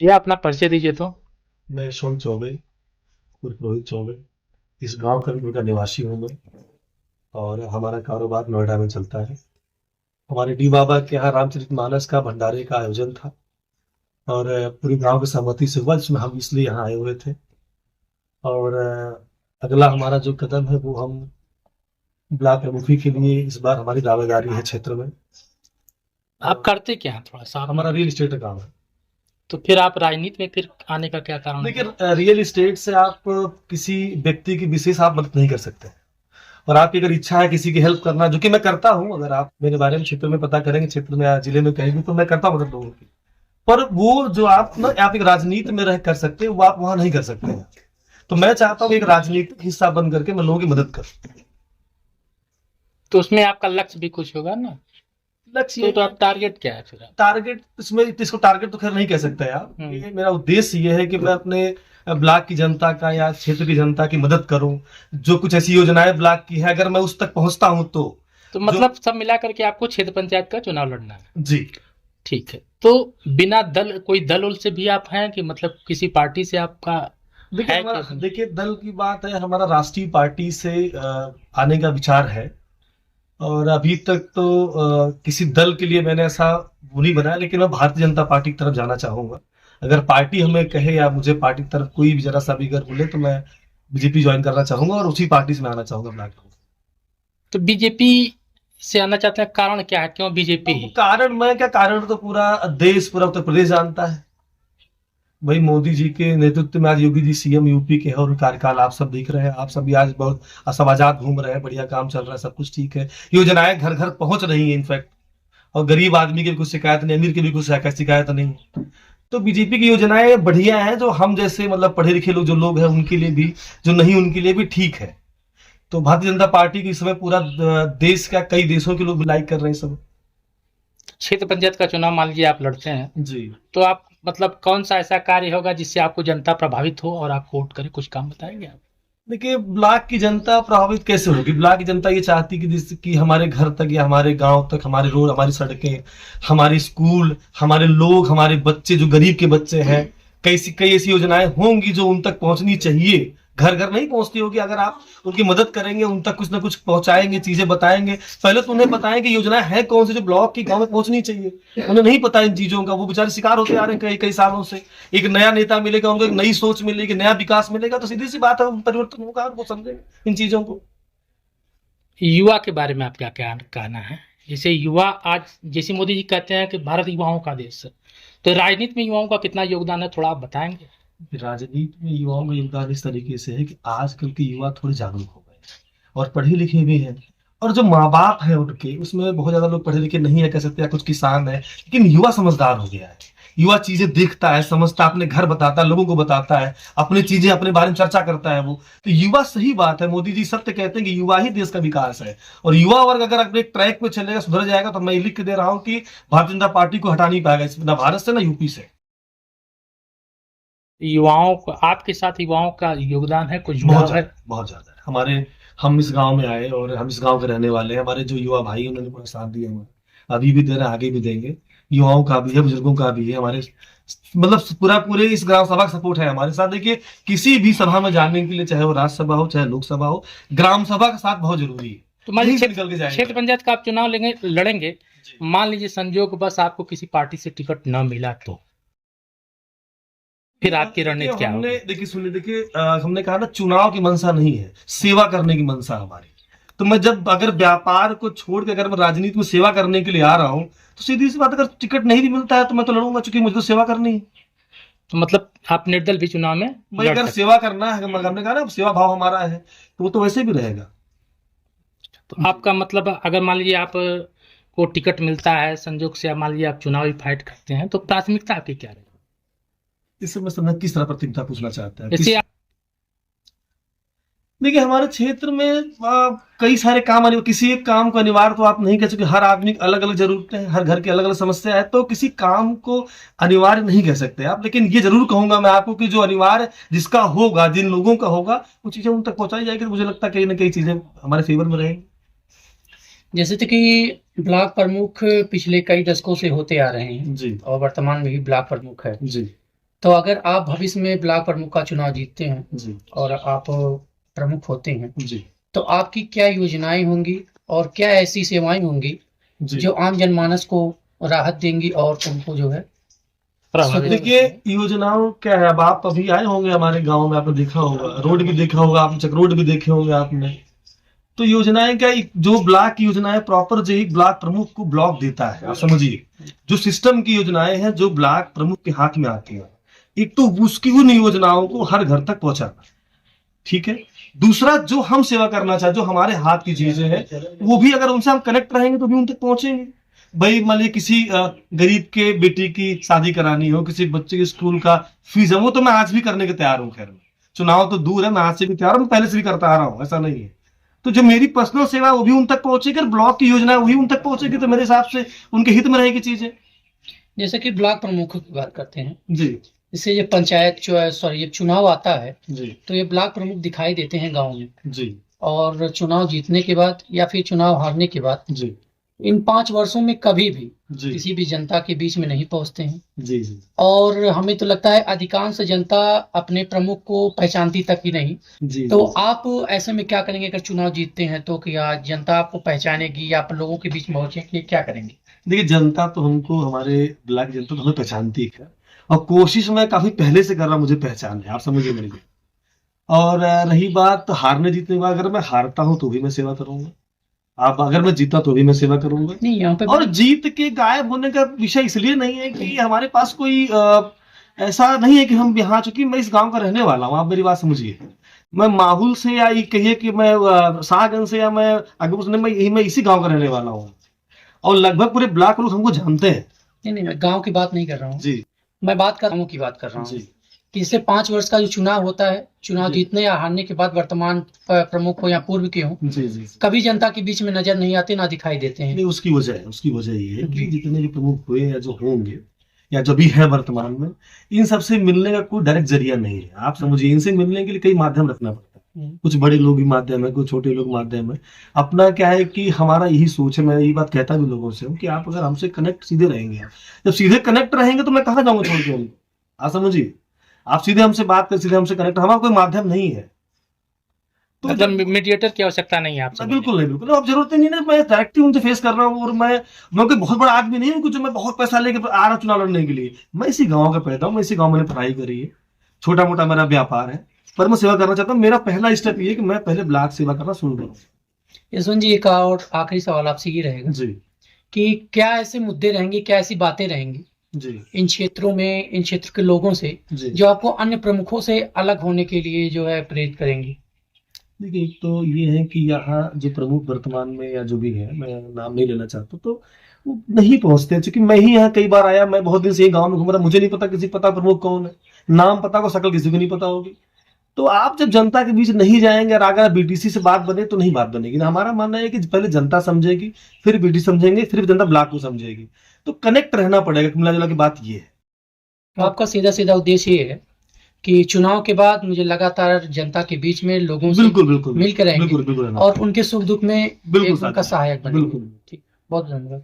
ये अपना परिचय दीजिए तो। मैं यशवंत चौबे उर्फ रोहित चौबे इस गांव का निवासी हूँ मैं। और हमारा कारोबार नोएडा में चलता है। हमारे डी बाबा के यहाँ रामचरितमानस का भंडारे का आयोजन था और पूरी गांव की सहमति से हुआ, जिसमें हम इसलिए यहाँ आए हुए थे। और अगला हमारा जो कदम है वो हम ब्लॉक प्रमुखी के लिए इस बार हमारी दावेदारी है क्षेत्र में। आप करते क्या हैं थोड़ा सा आप? हमारा रियल एस्टेट का काम है। तो फिर आप राजनीति में फिर आने का क्या कारण है? देखिए, रियल एस्टेट से आप किसी व्यक्ति की विशेष आप मदद नहीं कर सकते। और आपकी अगर इच्छा है किसी की हेल्प करना, जो कि मैं करता हूँ, अगर आप मेरे बारे में क्षेत्र में पता करेंगे, क्षेत्र में या जिले में कहीं भी, तो मैं करता हूँ मदद लोगों की। पर वो जो आप ना आप एक राजनीति में रह कर सकते हैं, वो आप वहां नहीं कर सकते हैं। तो मैं चाहता हूँ कि एक राजनीतिक हिस्सा बन करके मैं लोगों की मदद करूँ। तो उसमें आपका लक्ष्य भी कुछ होगा ना? लक्ष्य तो आप टारगेट क्या है फिर आप? टारगेट इसमें इसको टारगेट तो खैर नहीं कह सकते आप। हम्म। ये मेरा उद्देश्य ये है कि मैं अपने ब्लॉक की जनता का या क्षेत्र की जनता की मदद करूं। जो कुछ ऐसी योजनाएं ब्लॉक की है, अगर मैं उस तक पहुंचता हूं तो तो जो मतलब सब मिला करके आपको क्षेत्र पंचायत का चुनाव लड़ना है। जी। ठीक है। तो बिना दल, कोई दल उल से भी आप हैं कि मतलब किसी पार्टी से आपका देखिए, है हमारा कि? देखिए दल की बात है, हमारा राष्ट्रीय पार्टी से आने का विचार है। और अभी तक तो किसी दल के लिए मैंने ऐसा वो नहीं बनाया, लेकिन मैं भारतीय जनता पार्टी की तरफ जाना चाहूंगा। अगर पार्टी हमें कहे या मुझे पार्टी की तरफ कोई भी जरा सा भी अगर बोले, तो मैं बीजेपी ज्वाइन करना चाहूंगा और उसी पार्टी से मैं आना चाहूंगा ब्लॉक में। तो बीजेपी से आना चाहते हैं, कारण क्या है, क्यों बीजेपी अब ही? कारण मैं क्या, कारण तो पूरा देश, पूरा उत्तर प्रदेश जानता है। भाई, मोदी जी के नेतृत्व में आज योगी जी सीएम यूपी के हैं और कार्यकाल आप सब देख रहे हैं। आप सब भी आज बहुत सब आजाद घूम रहे हैं, बढ़िया काम चल रहा है, सब कुछ ठीक है। योजनाएं घर घर पहुंच रही है इनफैक्ट। और गरीब आदमी की भी कुछ शिकायत नहीं, अमीर की भी कुछ शिकायत नहीं। तो बीजेपी की योजनाएं बढ़िया हैं, जो हम जैसे मतलब पढ़े लिखे लोग जो लोग हैं उनके लिए भी, जो नहीं उनके लिए भी ठीक है। तो भारतीय जनता पार्टी की इस समय पूरा देश का कई देशों के लोग भी लाइक कर रहे हैं सब। क्षेत्र पंचायत का चुनाव मान लीजिए आप लड़ते हैं, जी। तो आप मतलब कौन सा ऐसा कार्य होगा जिससे आपको जनता प्रभावित हो और आप वोट करें? कुछ काम बताएंगे आप? देखिए, ब्लॉक की जनता प्रभावित कैसे होगी? ब्लॉक की जनता ये चाहती कि जिससे कि हमारे घर तक या हमारे गांव तक, हमारे रोड, हमारी सड़कें, हमारे स्कूल, हमारे लोग, हमारे बच्चे जो गरीब के बच्चे हैं, कई ऐसी योजनाएं होंगी जो उन तक पहुंचनी चाहिए। घर घर नहीं पहुंचती होगी, अगर आप उनकी मदद करेंगे, उन तक कुछ ना कुछ पहुंचाएंगे, चीजें बताएंगे। पहले तो उन्हें बताएं कि योजनाएं है कौन सी जो ब्लॉक की गांव में पहुंचनी चाहिए। उन्हें नहीं पता इन चीजों का, वो बेचारे शिकार होते आ रहे हैं कई कई सालों से। एक नया नेता मिलेगा, उनको एक नई सोच मिलेगी, नया विकास मिलेगा, तो सीधी सी बात है परिवर्तन होगा, वो समझेंगे इन चीजों को। युवा के बारे में आप क्या क्या कहना है? जैसे युवा आज, जैसे मोदी जी कहते हैं कि भारत युवाओं का देश है, तो राजनीति में युवाओं का कितना योगदान है, थोड़ा आप बताएंगे? राजनीति में युवाओं का योगदान इस तरीके से है कि आजकल के युवा थोड़े जागरूक हो गए हैं और पढ़े लिखे भी हैं। और जो माँ बाप है उनके, उसमें बहुत ज्यादा लोग पढ़े लिखे नहीं है कह सकते, या कुछ किसान है, लेकिन युवा समझदार हो गया है। युवा चीजें देखता है, समझता है, अपने घर बताता है, लोगों को बताता है, अपनी चीजें अपने बारे में चर्चा करता है वो। तो युवा, सही बात है, मोदी जी सत्य कहते हैं कि युवा ही देश का विकास है। और युवा वर्ग अगर अपने ट्रैक पे चलेगा, सुधर जाएगा, तो मैं लिख के दे रहा हूँ कि भारतीय जनता पार्टी को हटा नहीं पाएगा ना भारत से ना यूपी से। युवाओं को, आपके साथ युवाओं का योगदान है, कुछ बहुत जुड़ाव है? ज्यादा, बहुत ज्यादा है। हम इस गांव में आए और हम इस गांव के रहने वाले हैं। हमारे जो युवा भाई हैं, उन्होंने पूरा साथ दिया हुआ है, अभी भी दे रहे हैं, आगे भी देंगे। युवाओं का भी है, बुजुर्गों का भी है, हमारे मतलब पूरे इस ग्राम सभा का सपोर्ट है हमारे साथ। देखिए, किसी भी सभा में जाने के लिए, चाहे वो राज्यसभा हो चाहे लोकसभा हो, ग्राम सभा का साथ बहुत जरूरी है। तो मान यहीं से लीजिए निकल के क्षेत्र जाएंगे। पंचायत का आप चुनाव लड़ेंगे, जी। मान लीजिए संजोग बस आपको किसी पार्टी से टिकट न मिला, तो फिर आपकी देखिए, रणनीति क्या होगी? देखिए, हमने कहा ना, चुनाव की मंशा नहीं है, सेवा करने की मंशा हमारी। तो मैं जब अगर व्यापार को छोड़ के अगर मैं राजनीति में सेवा करने के लिए आ रहा हूं, तो सीधी सी बात, अगर टिकट नहीं भी मिलता है तो मैं तो लड़ूंगा, क्योंकि मुझे तो सेवा करनी है। तो मतलब आप निर्दल भी चुनाव में भाई, लड़ अगर सकते सेवा करना है, हमने कहा ना सेवा भाव हमारा है, तो वो तो वैसे भी रहेगा। हैं। तो आपका मतलब, अगर मान लीजिए आप को टिकट मिलता है संजोग से, मान लीजिए आप चुनावी फाइट करते हैं, तो प्राथमिकता आपकी क्या रहेगी? इससे मैं समझ किस तरह प्रतिनिधित्व पूछना चाहता है, जैसे किस। देखिए, हमारे क्षेत्र में कई सारे काम किसी एक काम को अनिवार्य तो आप नहीं कह सकते। हर आदमी की अलग अलग जरूरतें हैं, हर घर की अलग अलग समस्या है, तो किसी काम को अनिवार्य नहीं कह सकते आप। लेकिन ये जरूर कहूंगा मैं आपको कि जो अनिवार्य जिसका होगा, जिन लोगों का होगा, वो चीजें उन तक पहुंचाई जाएगी, तो मुझे लगता है कहीं ना कहीं चीजें हमारे फेवर में रहेंगी। जैसे कि ब्लॉक प्रमुख पिछले कई दशकों से होते आ रहे हैं जी। और वर्तमान में भी ब्लॉक प्रमुख है, जी। तो अगर आप भविष्य में ब्लॉक प्रमुख का चुनाव जीतते हैं जी और आप प्रमुख होते हैं, जी तो आपकी क्या योजनाएं होंगी और क्या ऐसी सेवाएं होंगी जी। जो आम जनमानस को राहत देंगी और उनको जो है प्रभावित देखिए, योजनाओं क्या है, अब आप अभी आए होंगे हमारे गांव में, आपने देखा होगा, रोड भी देखा होगा आपने, चक रोड भी देखे होंगे आपने। तो योजनाएं क्या, जो ब्लॉक की योजनाएं प्रॉपर जो ही ब्लॉक प्रमुख को ब्लॉक देता है, आप समझिए, जो सिस्टम की योजनाएं हैं जो ब्लॉक प्रमुख के हाथ में आती हैं, एक तो उसकी उन योजनाओं को हर घर तक पहुंचाना, ठीक है। दूसरा, जो हम सेवा करना चाहते, जो हमारे हाथ की चीजें हैं, वो भी अगर उनसे हम कनेक्ट रहेंगे तो भी उन तक पहुंचेंगे। भाई मान लीजिए किसी गरीब के बेटी की शादी करानी हो, किसी बच्चे के स्कूल का फीस है, वो तो मैं आज भी करने के तैयार हूँ। खैर, चुनाव तो दूर है, मैं आज से भी तैयार हूँ, पहले से भी करता आ रहा हूँ, ऐसा नहीं है। तो जो मेरी पर्सनल सेवा है वो भी उन तक पहुंचेगी, और ब्लॉक की योजना है वही उन तक पहुंचेगी, तो मेरे हिसाब से उनके हित में रहेगी चीजें। जैसे कि ब्लॉक प्रमुख की बात करते हैं, जी इससे ये पंचायत ये चुनाव आता है, जी तो ये ब्लॉक प्रमुख दिखाई देते हैं गांव में, जी और चुनाव जीतने के बाद या फिर चुनाव हारने के बाद जी इन 5 वर्षों में कभी भी जी किसी भी जनता के बीच में नहीं पहुंचते हैं। जी जी और हमें तो लगता है अधिकांश जनता अपने प्रमुख को पहचानती तक ही नहीं। जी। तो आप ऐसे में क्या करेंगे अगर चुनाव जीतते हैं, तो क्या जनता आपको पहचानेगी या आप लोगों के बीच में पहुंचेंगे, क्या करेंगे? देखिए, जनता तो हमको, हमारे ब्लॉक जनता तो हमें पहचानती है, और कोशिश मैं काफी पहले से कर रहा हूँ, मुझे पहचान है, आप समझिए मेरी बात। और रही बात हारने जीतने की बात, अगर मैं हारता हूँ तो भी मैं सेवा करूंगा, आप अगर मैं जीता तो भी मैं सेवा करूंगा। नहीं, यहाँ पे और जीत के गायब होने का विषय इसलिए नहीं है कि हमारे पास कोई ऐसा नहीं है कि हम यहाँ, चूंकि मैं इस गांव का रहने वाला हूँ, आप मेरी बात समझिए, मैं माहौल से, या ये कहिए कि मैं शाहगंज से, या मैं अगबुस में, मैं इसी गांव का रहने वाला हूँ, और लगभग पूरे ब्लॉक लोग हमको जानते हैं। नहीं, मैं गांव की बात नहीं कर रहा हूँ, जी मैं बात कर गाँव की बात कर रहा हूँ। जी कि इससे 5 वर्ष का जो चुनाव होता है, चुनाव जी। जीतने या हारने के बाद वर्तमान प्रमुख हो या पूर्व के हो, जी जी। कभी जनता के बीच में नजर नहीं आते, ना दिखाई देते हैं। नहीं, उसकी वजह है, उसकी वजह ये है कि जी। जितने भी प्रमुख हुए या जो होंगे या जो भी है वर्तमान में, इन सबसे मिलने का कोई डायरेक्ट जरिया नहीं है, आप समझिए। इनसे मिलने के लिए कई माध्यम रखना पड़ता है, कुछ बड़े लोग भी माध्यम है, कुछ छोटे लोग माध्यम है। अपना क्या है कि हमारा यही सोच है, मैं यही बात कहता भी लोगों से हूँ कि आप अगर हमसे कनेक्ट सीधे रहेंगे, जब सीधे कनेक्ट रहेंगे तो मैं कहाँ जाऊंगा छोड़ के उनको, आप समझिए। आप सीधे हमसे बात कर, सीधे हमसे कनेक्ट, हमारा कोई माध्यम नहीं है, तो मतलब मीडिएटर की आवश्यकता नहीं है आपसे? बिल्कुल नहीं, बिल्कुल अब जरूरत नहीं है। मैं डायरेक्ट ही उनसे फेस कर रहा हूँ, और मैं कोई बहुत बड़ा आदमी नहीं हूँ जो मैं बहुत पैसा लेके आ रहा चुनाव लड़ने के लिए। मैं इसी गांव का पैदा हूँ, मैं इसी गांव में मैंने पढ़ाई करी है, छोटा मोटा मेरा व्यापार है, पर मैं सेवा करना चाहता हूँ। मेरा पहला स्टेप ये है कि मैं पहले ब्लॉक सेवा करना शुरू करूँ। यशवंत जी, एक और आखिरी सवाल आपसे ये रहेगा जी कि क्या ऐसे मुद्दे रहेंगे, क्या ऐसी बातें रहेंगी जी इन क्षेत्रों में, इन क्षेत्र के लोगों से, जी। जो आपको अन्य प्रमुखों से अलग होने के लिए जो है प्रेरित करेंगी? देखिए, एक तो ये है कि यहाँ जो प्रमुख वर्तमान में या जो भी है, मैं नाम नहीं लेना चाहता, तो वो नहीं पहुंचते, क्योंकि मैं ही यहाँ कई बार आया, मैं बहुत दिन से गांव में घूम रहा, मुझे नहीं पता किसी पता प्रमुख कौन है, नाम पता को शक्ल किसी को नहीं पता होगी। तो आप जब जनता के बीच नहीं जाएंगे, और अगर बीटीसी से बात बने तो नहीं बात बनेगी। हमारा मानना है कि पहले जनता समझेगी, फिर बीटीसी समझेंगे, फिर जनता ब्लॉक को समझेगी, तो कनेक्ट रहना पड़ेगा। मिला जुला की बात ये है। तो आपका सीधा सीधा उद्देश्य ये है कि चुनाव के बाद मुझे लगातार जनता के बीच में लोगों से बिल्कुल बिल्कुल मिलकर रहेंगे बिल्कुल बिल्कुल और उनके सुख दुख में बिल्कुल एक उनका सहायक बनेंगे। बिल्कुल। ठीक, बहुत धन्यवाद।